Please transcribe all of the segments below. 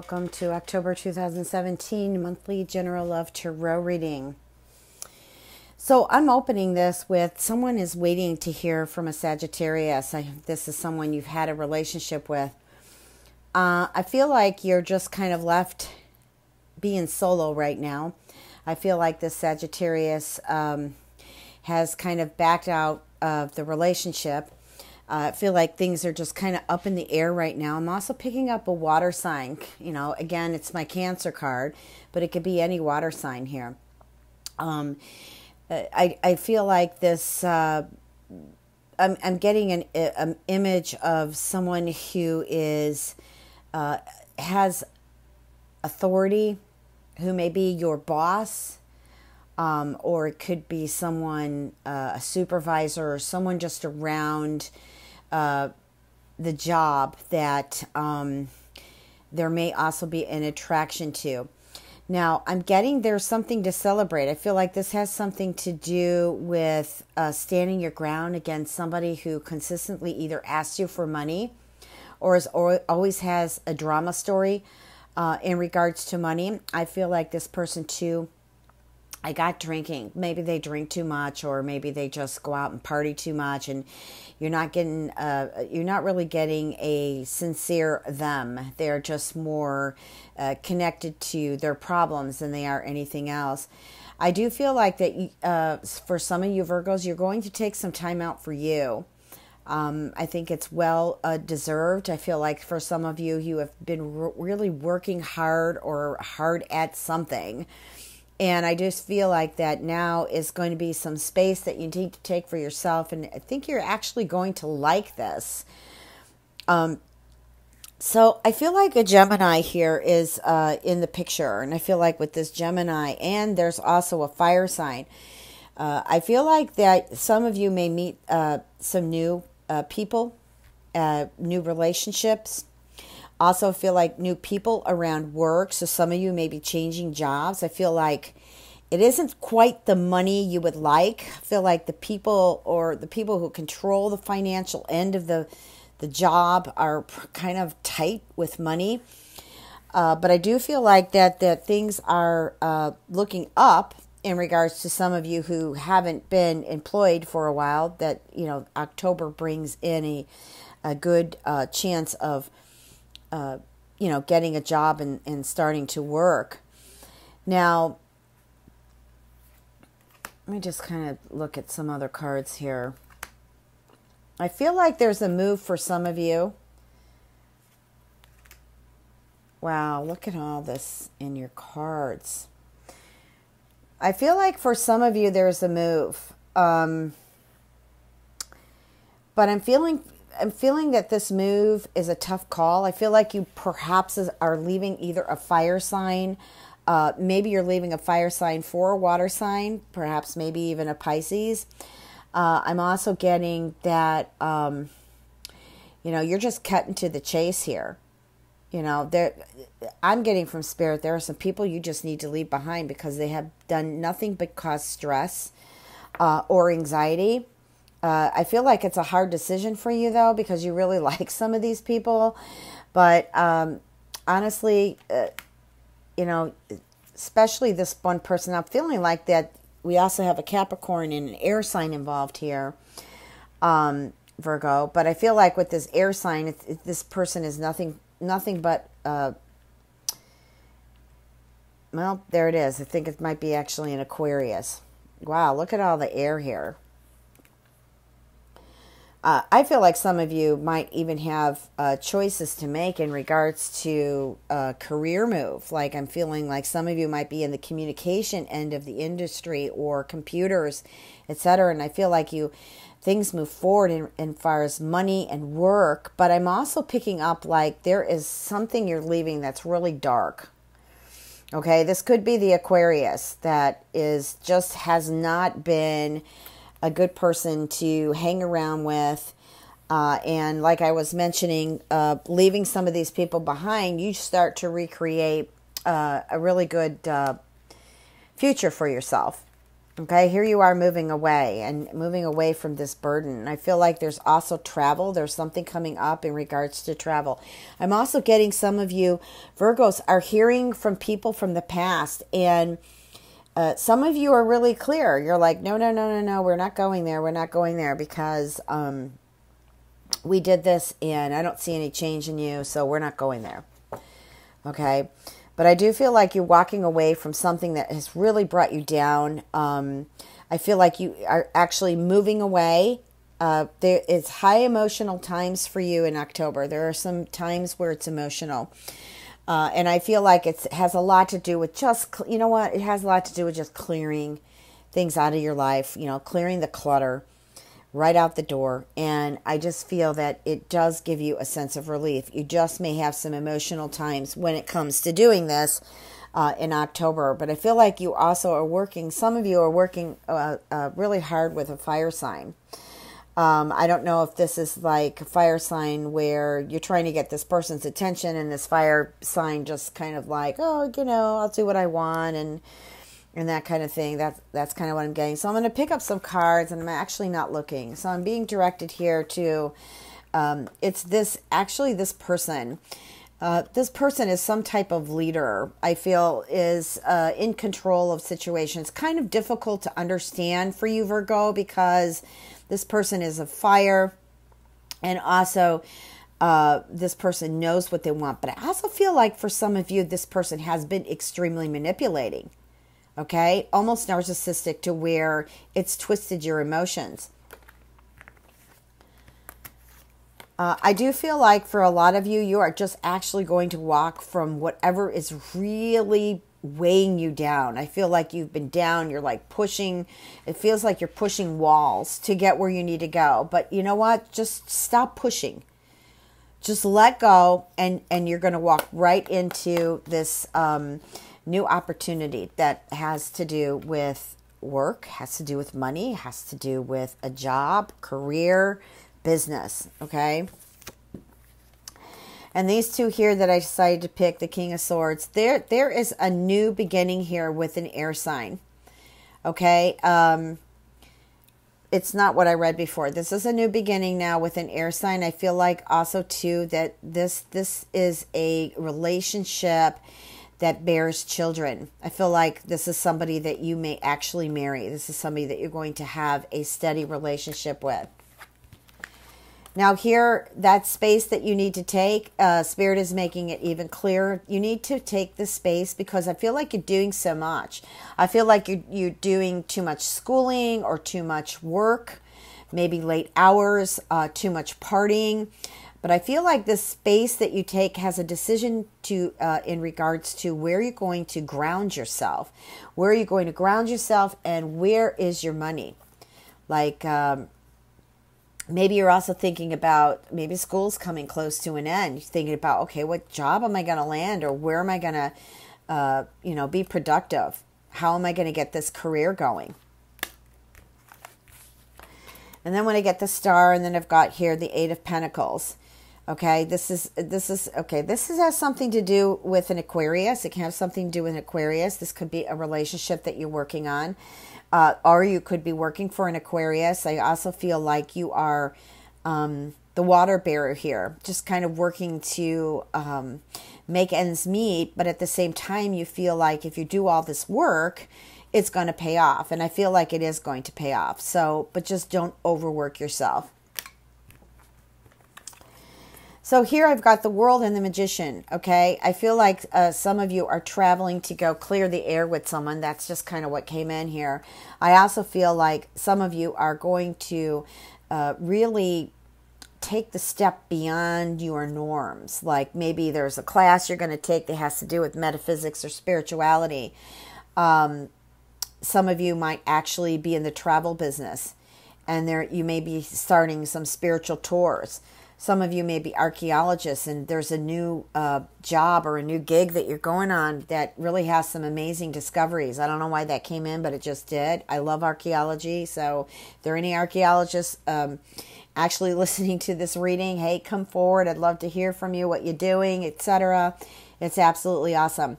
welcome to October 2017 monthly general love tarot reading. So I'm opening this with someone is waiting to hear from a Sagittarius. This is someone you've had a relationship with. I feel like you're just kind of left being solo right now. I feel like this Sagittarius has kind of backed out of the relationship. I feel like things are just kind of up in the air right now. I'm also picking up a water sign. You know, again, it's my Cancer card, but it could be any water sign here. I feel like this, I'm getting an image of someone who is, has authority, who may be your boss, or it could be someone, a supervisor, or someone just around the job that there may also be an attraction to. Now, I'm getting there's something to celebrate. I feel like this has something to do with standing your ground against somebody who consistently either asks you for money or always has a drama story in regards to money. I feel like this person too, I got drinking. Maybe they drink too much, or maybe they just go out and party too much, and you're not really getting a sincere them. They're just more connected to their problems than they are anything else. I do feel like that for some of you Virgos, you're going to take some time out for you. I think it's well deserved. I feel like for some of you, you have been really working hard or hard at something. And I just feel like that now is going to be some space that you need to take for yourself. And I think you're actually going to like this. So I feel like a Gemini here is in the picture. And I feel like with this Gemini, and there's also a fire sign. I feel like that some of you may meet some new people, new relationships. Also feel like new people around work. So some of you may be changing jobs. I feel like it isn't quite the money you would like. I feel like the people who control the financial end of the job are kind of tight with money. But I do feel like that things are looking up in regards to some of you who haven't been employed for a while. That, you know, October brings in a good chance of getting a job and starting to work. Now, let me just kind of look at some other cards here. I feel like there's a move for some of you. Wow, look at all this in your cards. I feel like for some of you there's a move. But I'm feeling that this move is a tough call. I feel like you perhaps are leaving either a fire sign. Maybe you're leaving a fire sign for a water sign. Perhaps maybe even a Pisces. I'm also getting that, you're just cutting to the chase here. I'm getting from Spirit, there are some people you just need to leave behind because they have done nothing but cause stress or anxiety. I feel like it's a hard decision for you, though, because you really like some of these people. But honestly, especially this one person, I'm feeling like that we also have a Capricorn and an air sign involved here, Virgo. But I feel like with this air sign, this person is nothing but, well, there it is. I think it might be actually an Aquarius. Wow, look at all the air here. I feel like some of you might even have choices to make in regards to a career move. Like I'm feeling like some of you might be in the communication end of the industry or computers, etc. And I feel like things move forward in far as money and work. But I'm also picking up like there is something you're leaving that's really dark. Okay, this could be the Aquarius that has not been a good person to hang around with. And like I was mentioning, leaving some of these people behind, you start to recreate a really good future for yourself. Okay, here you are moving away and moving away from this burden. I feel like there's also travel. There's something coming up in regards to travel. I'm also getting some of you Virgos are hearing from people from the past, and some of you are really clear. You're like, no, no, no, no, no, we're not going there. We're not going there because we did this and I don't see any change in you, so we're not going there. Okay. But I do feel like you're walking away from something that has really brought you down. I feel like you are actually moving away. There is high emotional times for you in October. There are some times where it's emotional. And I feel like it has a lot to do with just, you know what? It has a lot to do with just clearing things out of your life, clearing the clutter right out the door. And I just feel that it does give you a sense of relief. You just may have some emotional times when it comes to doing this in October. But I feel like you also are working, some of you are working really hard with a fire sign. I don't know if this is like a fire sign where you're trying to get this person's attention and this fire sign just kind of like, oh, I'll do what I want and that kind of thing. That's kind of what I'm getting. So I'm going to pick up some cards, and I'm actually not looking. So I'm being directed here to, it's this person. This person is some type of leader, I feel, is in control of situations. Kind of difficult to understand for you, Virgo, because this person is a fire, and also this person knows what they want. But I also feel like for some of you, this person has been extremely manipulating. Okay, almost narcissistic to where it's twisted your emotions. I do feel like for a lot of you, you are just actually going to walk from whatever is really weighing you down. I feel like you've been down. You're like pushing. It feels like you're pushing walls to get where you need to go. But you know what? Just stop pushing. Just let go, and you're going to walk right into this new opportunity that has to do with work, has to do with money, has to do with a job, career, business, okay? And these two here that I decided to pick, the King of Swords, there is a new beginning here with an air sign, okay? It's not what I read before. This is a new beginning now with an air sign. I feel like also, too, that this is a relationship that bears children. I feel like this is somebody that you may actually marry. This is somebody that you're going to have a steady relationship with. Now here, that space that you need to take, Spirit is making it even clearer. You need to take the space because I feel like you're doing so much. I feel like you're doing too much schooling or too much work, maybe late hours, too much partying. But I feel like this space that you take has a decision to in regards to where you're going to ground yourself. Where are you going to ground yourself, and where is your money? Like maybe you're also thinking about maybe school's coming close to an end. You're thinking about, okay, what job am I going to land, or where am I going to be productive? How am I going to get this career going? And then when I get the Star, and then I've got here the Eight of Pentacles. Okay, this has something to do with an Aquarius. It can have something to do with an Aquarius. This could be a relationship that you're working on, or you could be working for an Aquarius. I also feel like you are the water bearer here, just kind of working to make ends meet, but at the same time, you feel like if you do all this work, it's going to pay off, and I feel like it is going to pay off. So, but just don't overwork yourself. So here I've got the World and the Magician, okay? I feel like some of you are traveling to go clear the air with someone. That's just kind of what came in here. I also feel like some of you are going to really take the step beyond your norms. Like maybe there's a class you're going to take that has to do with metaphysics or spirituality. Some of you might actually be in the travel business, and you may be starting some spiritual tours. Some of you may be archaeologists, and there's a new job or a new gig that you're going on that really has some amazing discoveries. I don't know why that came in, but it just did. I love archaeology. So if there are any archaeologists actually listening to this reading, hey, come forward. I'd love to hear from you, what you're doing, etc. It's absolutely awesome.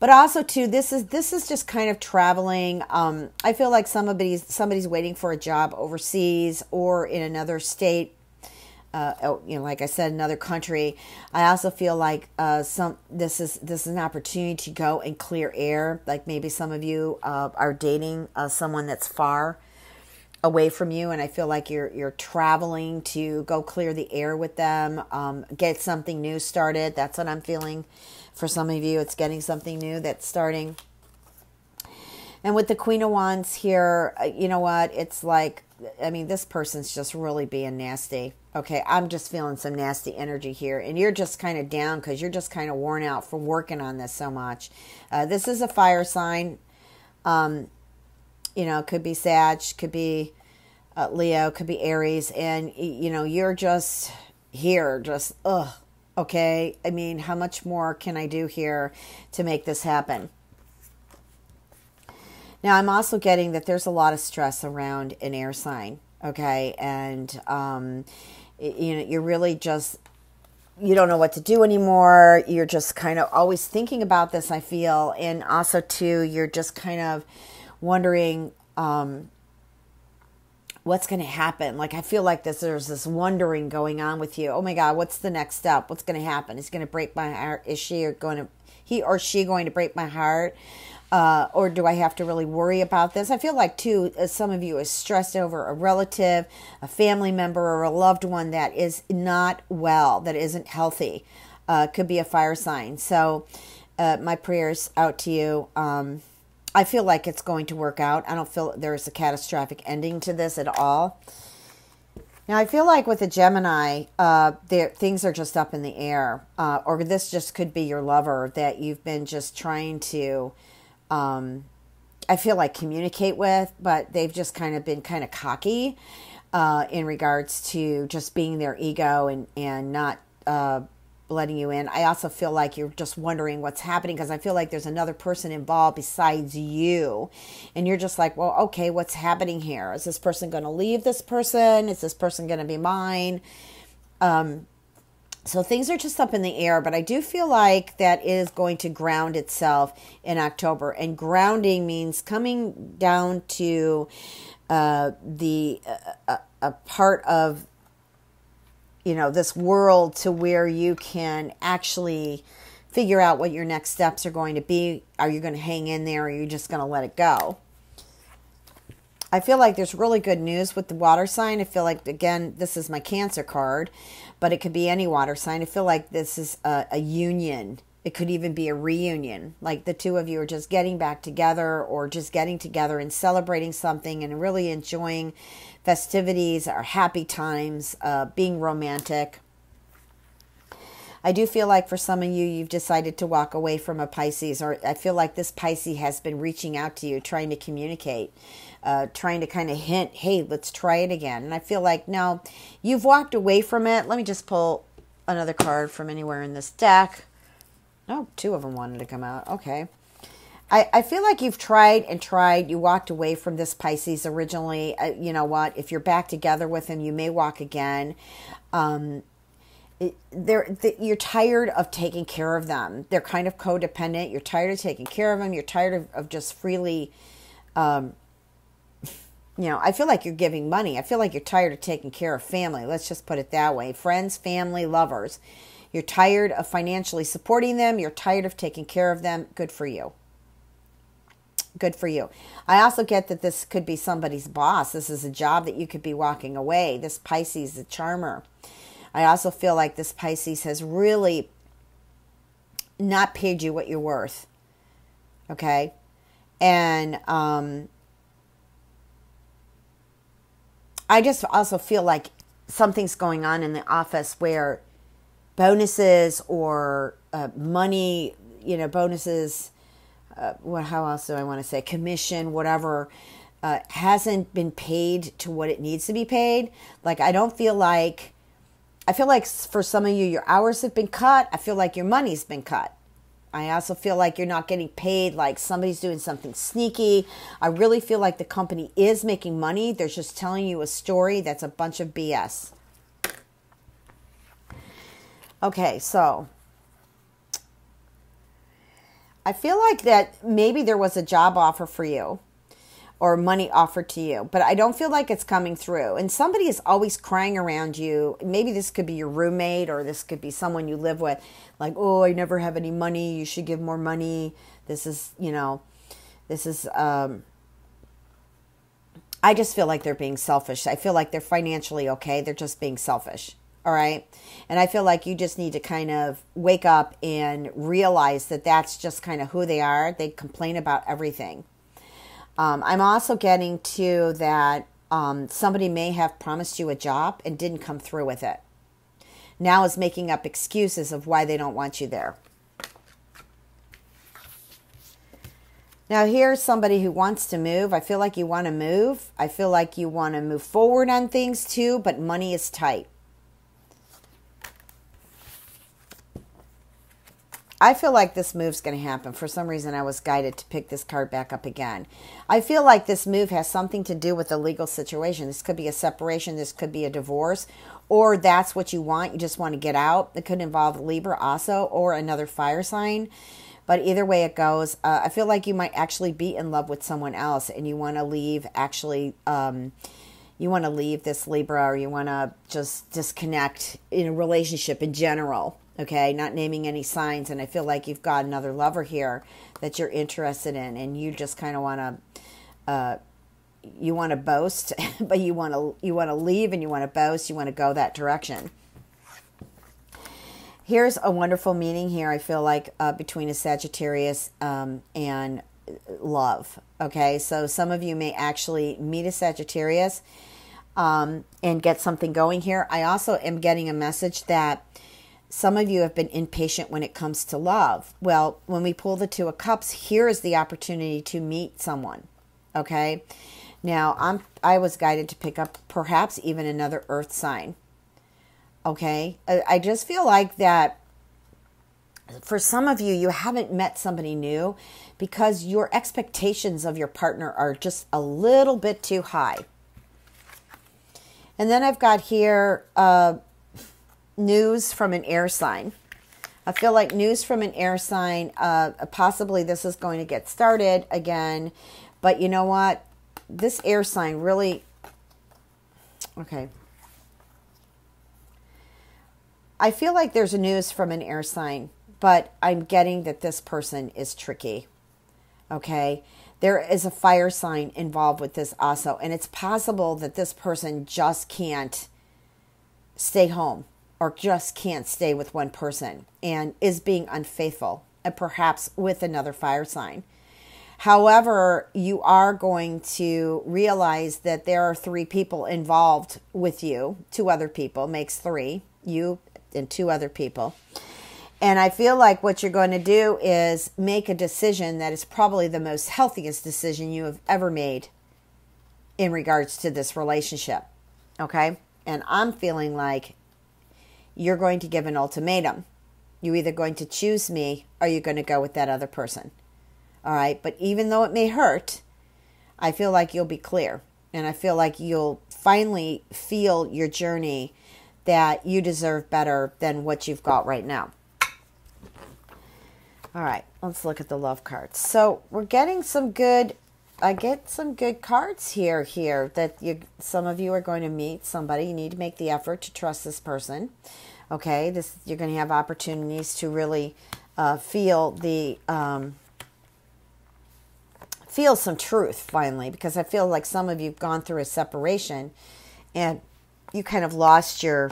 But also too, this is just kind of traveling. I feel like somebody's waiting for a job overseas or in another state. Like I said, another country. I also feel like this is an opportunity to go and clear air. Like maybe some of you are dating someone that's far away from you, and I feel like you're traveling to go clear the air with them, get something new started. That's what I'm feeling. For some of you, it's getting something new that's starting. And with the Queen of Wands here, you know what? It's like, I mean, this person's just really being nasty. Okay, I'm just feeling some nasty energy here. And you're just kind of down because you're just kind of worn out from working on this so much. This is a fire sign. It could be Sag, could be Leo, could be Aries. And, you're just here, just, ugh. Okay, I mean, how much more can I do here to make this happen? Now, I'm also getting that there's a lot of stress around an air sign, okay? And, you're really just, you don't know what to do anymore. You're just kind of always thinking about this, I feel. And also, too, you're just kind of wondering what's going to happen. Like, I feel like there's this wondering going on with you. Oh my God, what's the next step? What's going to happen? Is it going to break my heart? Is he or she going to break my heart? Or do I have to really worry about this? I feel like, too, some of you is stressed over a relative, a family member, or a loved one that is not well, that isn't healthy. Could be a fire sign. So my prayers out to you. I feel like it's going to work out. I don't feel there's a catastrophic ending to this at all. Now, I feel like with a Gemini, things are just up in the air. Or this just could be your lover that you've been just trying to, I feel like, communicate with, but they've just kind of been kind of cocky in regards to just being their ego and not letting you in. I also feel like you're just wondering what's happening because I feel like there's another person involved besides you. And you're just like, well, okay, what's happening here? Is this person going to leave this person? Is this person going to be mine? So things are just up in the air, but I do feel like that is going to ground itself in October. And grounding means coming down to a part of this world to where you can actually figure out what your next steps are going to be. Are you going to hang in there or are you just going to let it go? I feel like there's really good news with the water sign. I feel like, again, this is my Cancer card, but it could be any water sign. I feel like this is a union. It could even be a reunion. Like the two of you are just getting back together or just getting together and celebrating something and really enjoying festivities or happy times, being romantic. I do feel like for some of you, you've decided to walk away from a Pisces, or I feel like this Pisces has been reaching out to you, trying to communicate, trying to kind of hint, hey, let's try it again. And I feel like, no, you've walked away from it. Let me just pull another card from anywhere in this deck. Oh, two of them wanted to come out. Okay. I feel like you've tried and tried. You walked away from this Pisces originally. You know what? If you're back together with him, you may walk again. You're tired of taking care of them. They're kind of codependent. You're tired of taking care of them. You're tired of just freely, I feel like you're giving money. I feel like you're tired of taking care of family. Let's just put it that way. Friends, family, lovers. You're tired of financially supporting them. You're tired of taking care of them. Good for you. Good for you. I also get that this could be somebody's boss. This is a job that you could be walking away. This Pisces, the charmer. I also feel like this Pisces has really not paid you what you're worth. Okay? And I just also feel like something's going on in the office where bonuses or money, bonuses, how else do I want to say, commission, whatever, hasn't been paid to what it needs to be paid. Like, I feel like for some of you, your hours have been cut. I feel like your money's been cut. I also feel like you're not getting paid, like somebody's doing something sneaky. I really feel like the company is making money. They're just telling you a story that's a bunch of BS. Okay, so I feel like that maybe there was a job offer for you or money offered to you, but I don't feel like it's coming through. And somebody is always crying around you. Maybe this could be your roommate, or this could be someone you live with. Like, oh, I never have any money. You should give more money. This is, I just feel like they're being selfish. I feel like they're financially okay. They're just being selfish. All right. And I feel like you just need to kind of wake up and realize that that's just kind of who they are. They complain about everything. I'm also getting to that somebody may have promised you a job and didn't come through with it. Now is making up excuses of why they don't want you there. Now here's somebody who wants to move. I feel like you want to move. I feel like you want to move forward on things too, but money is tight. I feel like this move's going to happen. For some reason, I was guided to pick this card back up again. I feel like this move has something to do with a legal situation. This could be a separation. This could be a divorce. Or that's what you want. You just want to get out. It could involve Libra also, or another fire sign. But either way it goes, I feel like you might actually be in love with someone else. And you want to leave, actually, you want to leave this Libra, or you want to just disconnect in a relationship in general. Okay, not naming any signs, and I feel like you've got another lover here that you're interested in, and you just kind of want to boast, but you want to leave, and you want to boast, you want to go that direction. Here's a wonderful meeting here. I feel like between a Sagittarius and love. Okay, so some of you may actually meet a Sagittarius and get something going here. I also am getting a message that some of you have been impatient when it comes to love. Well, when we pull the Two of Cups, here is the opportunity to meet someone. Okay. Now, I was guided to pick up perhaps even another earth sign. Okay. I just feel like that for some of you, you haven't met somebody new because your expectations of your partner are just a little bit too high. And then I've got here, news from an air sign. I feel like news from an air sign, possibly this is going to get started again, but you know what? This air sign really, okay. I feel like there's news from an air sign, but I'm getting that this person is tricky. Okay. There is a fire sign involved with this also, and it's possible that this person just can't stay home, or just can't stay with one person and is being unfaithful, and perhaps with another fire sign. However, you are going to realize that there are 3 people involved with you. 2 other people makes 3, you and 2 other people. And I feel like what you're going to do is make a decision that is probably the most healthiest decision you have ever made in regards to this relationship. Okay? And I'm feeling like you're going to give an ultimatum. You're either going to choose me, or you're going to go with that other person. All right. But even though it may hurt, I feel like you'll be clear. And I feel like you'll finally feel your journey, that you deserve better than what you've got right now. All right. Let's look at the love cards. So we're getting some good, I get some good cards here that some of you are going to meet somebody. You need to make the effort to trust this person. Okay. You're going to have opportunities to really feel some truth finally, because I feel like some of you have gone through a separation and you kind of lost your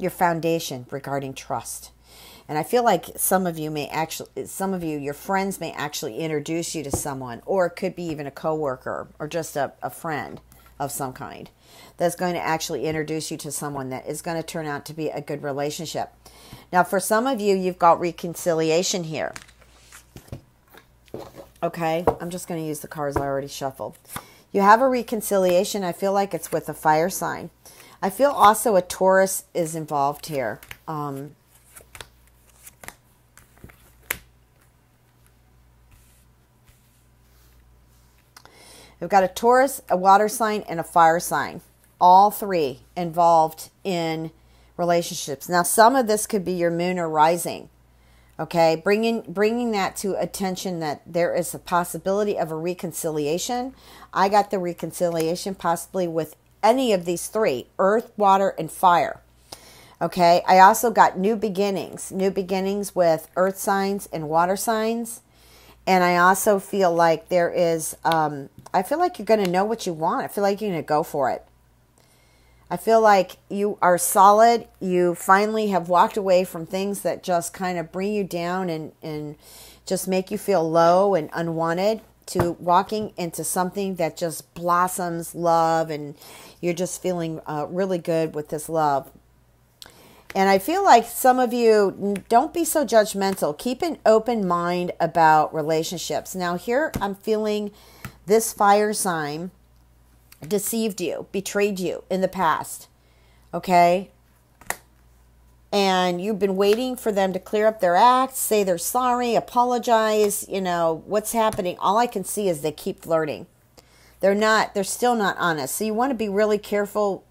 foundation regarding trust. And I feel like some of you, your friends may actually introduce you to someone, or it could be even a coworker or just a friend of some kind that's going to actually introduce you to someone that is going to turn out to be a good relationship. Now, for some of you, you've got reconciliation here. Okay, I'm just going to use the cards I already shuffled. You have a reconciliation. I feel like it's with a fire sign. I feel also a Taurus is involved here. We've got a Taurus, a water sign, and a fire sign. All 3 involved in relationships. Now, some of this could be your moon or rising. Okay, bringing that to attention that there is a possibility of a reconciliation. I got the reconciliation possibly with any of these three: earth, water, and fire. Okay, I also got new beginnings with earth signs and water signs. And I also feel like there is, I feel like you're going to know what you want. I feel like you're going to go for it. I feel like you are solid. You finally have walked away from things that just kind of bring you down and just make you feel low and unwanted, to walking into something that just blossoms love, and you're just feeling really good with this love. And I feel like some of you, don't be so judgmental. Keep an open mind about relationships. Now here I'm feeling this fire sign deceived you, betrayed you in the past. Okay? And you've been waiting for them to clear up their act, say they're sorry, apologize, what's happening. All I can see is they keep flirting. They're still not honest. So you want to be really careful.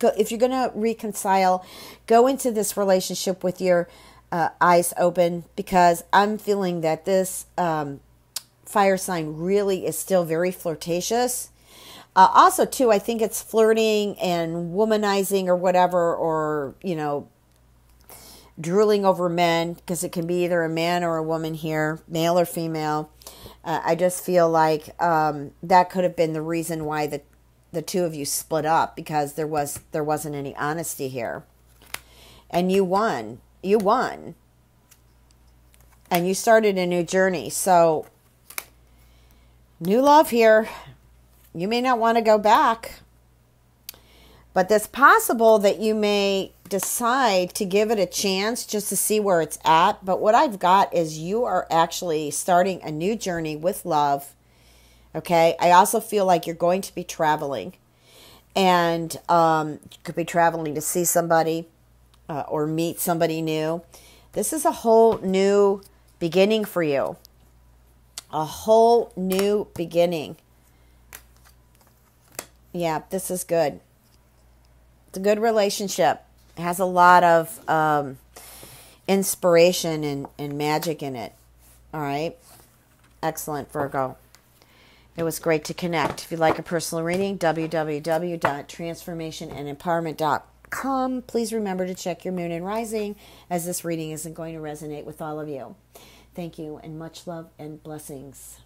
If you're going to reconcile, go into this relationship with your eyes open, because I'm feeling that this fire sign really is still very flirtatious. Also, too, I think it's flirting and womanizing or whatever, or, drooling over men, because it can be either a man or a woman here, male or female. I just feel like that could have been the reason why the two of you split up, because there wasn't any honesty here. And you won. And you started a new journey. So, new love here. You may not want to go back. But it's possible that you may decide to give it a chance just to see where it's at. But what I've got is you are actually starting a new journey with love. Okay, I also feel like you're going to be traveling, and you could be traveling to see somebody or meet somebody new. This is a whole new beginning for you. A whole new beginning. Yeah, this is good. It's a good relationship. It has a lot of inspiration and magic in it. All right? Excellent, Virgo. It was great to connect. If you'd like a personal reading, www.transformationandempowerment.com. Please remember to check your moon and rising, as this reading isn't going to resonate with all of you. Thank you, and much love and blessings.